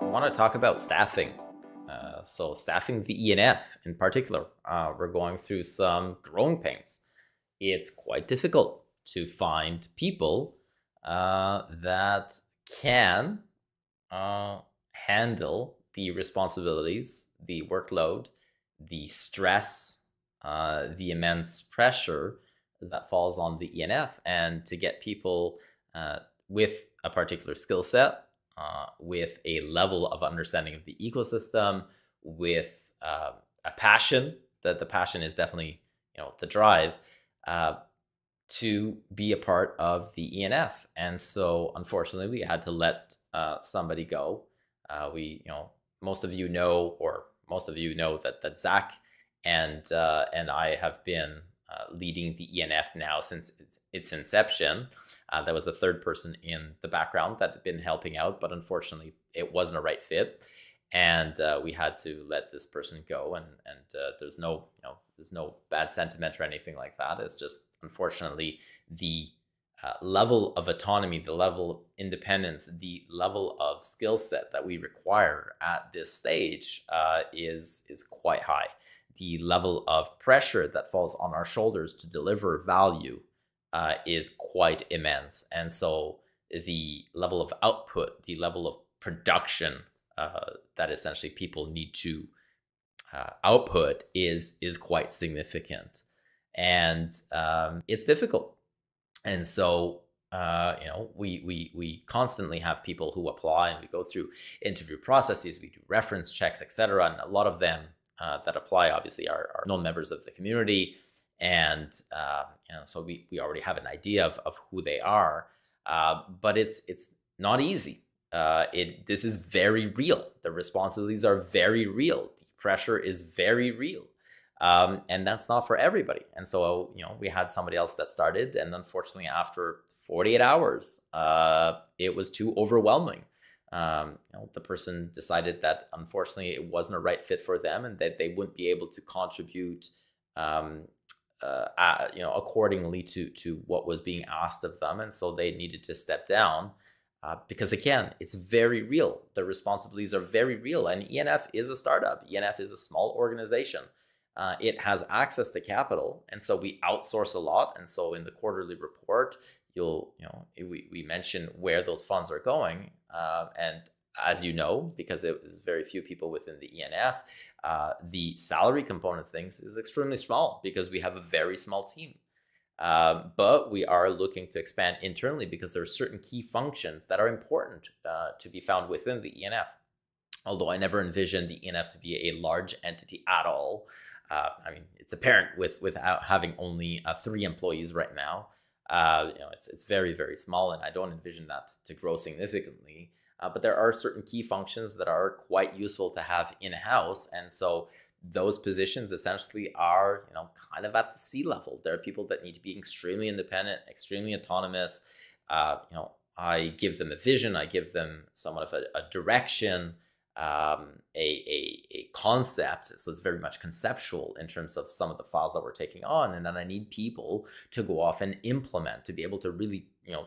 I want to talk about staffing. So staffing the ENF in particular, we're going through some growing pains. It's quite difficult to find people that can handle the responsibilities, the workload, the stress, the immense pressure that falls on the ENF, and to get people with a particular skill set, with a level of understanding of the ecosystem, with a passion, that the passion is definitely, the drive, to be a part of the ENF. And so unfortunately we had to let somebody go. Most of you know that Zach and I have been leading the ENF now since its inception. There was a third person in the background that had been helping out, but unfortunately it wasn't a right fit. And we had to let this person go, and there's no bad sentiment or anything like that. It's just, unfortunately, the level of autonomy, the level of independence, the level of skill set that we require at this stage is quite high. The level of pressure that falls on our shoulders to deliver value is quite immense. And so the level of output, the level of production that essentially people need to output is quite significant. And it's difficult. And so we constantly have people who apply, and we go through interview processes, we do reference checks, etc. And a lot of them that apply obviously are known members of the community. And so we already have an idea of who they are, but it's not easy. This is very real. The responsibilities are very real. The pressure is very real, and that's not for everybody. And so we had somebody else that started, and unfortunately, after 48 hours, it was too overwhelming. The person decided that unfortunately it wasn't a right fit for them, and that they wouldn't be able to contribute accordingly to what was being asked of them. And so they needed to step down because, again, it's very real. The responsibilities are very real. And ENF is a startup. ENF is a small organization. It has access to capital. And so we outsource a lot. And so in the quarterly report, we mention where those funds are going. And as you know, because it was very few people within the ENF, the salary component of things is extremely small because we have a very small team. But we are looking to expand internally because there are certain key functions that are important to be found within the ENF. Although I never envisioned the ENF to be a large entity at all. It's apparent without having only 3 employees right now. It's very, very small, and I don't envision that to grow significantly. But there are certain key functions that are quite useful to have in-house. And so those positions essentially are, kind of at the C-level. There are people that need to be extremely independent, extremely autonomous. I give them a vision. I give them somewhat of a direction, a concept. So it's very much conceptual in terms of some of the files that we're taking on. And then I need people to go off and implement, to be able to really,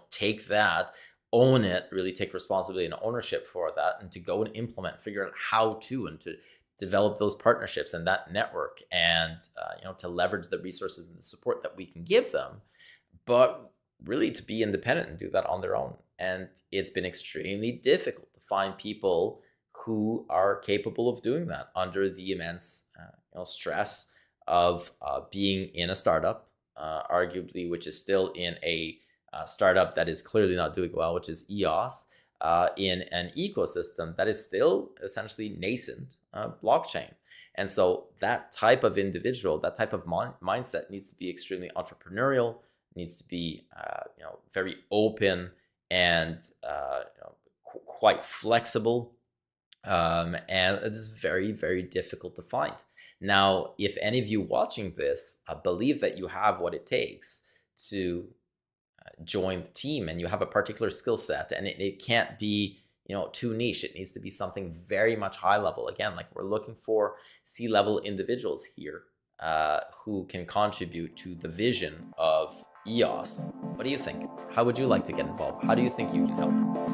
take that, own it, really take responsibility and ownership for that, and to go and implement, figure out how to, and to develop those partnerships and that network, and to leverage the resources and the support that we can give them, but really to be independent and do that on their own. And it's been extremely difficult to find people who are capable of doing that under the immense stress of being in a startup, arguably, which is still in a startup that is clearly not doing well, which is EOS, in an ecosystem that is still essentially nascent blockchain. And so that type of individual, that type of mindset needs to be extremely entrepreneurial, needs to be very open and quite flexible. And it is very, very difficult to find. Now, if any of you watching this believe that you have what it takes to join the team, and you have a particular skill set, and it can't be too niche. It needs to be something very much high level. Again, like we're looking for C-level individuals here who can contribute to the vision of EOS. What do you think? How would you like to get involved? How do you think you can help?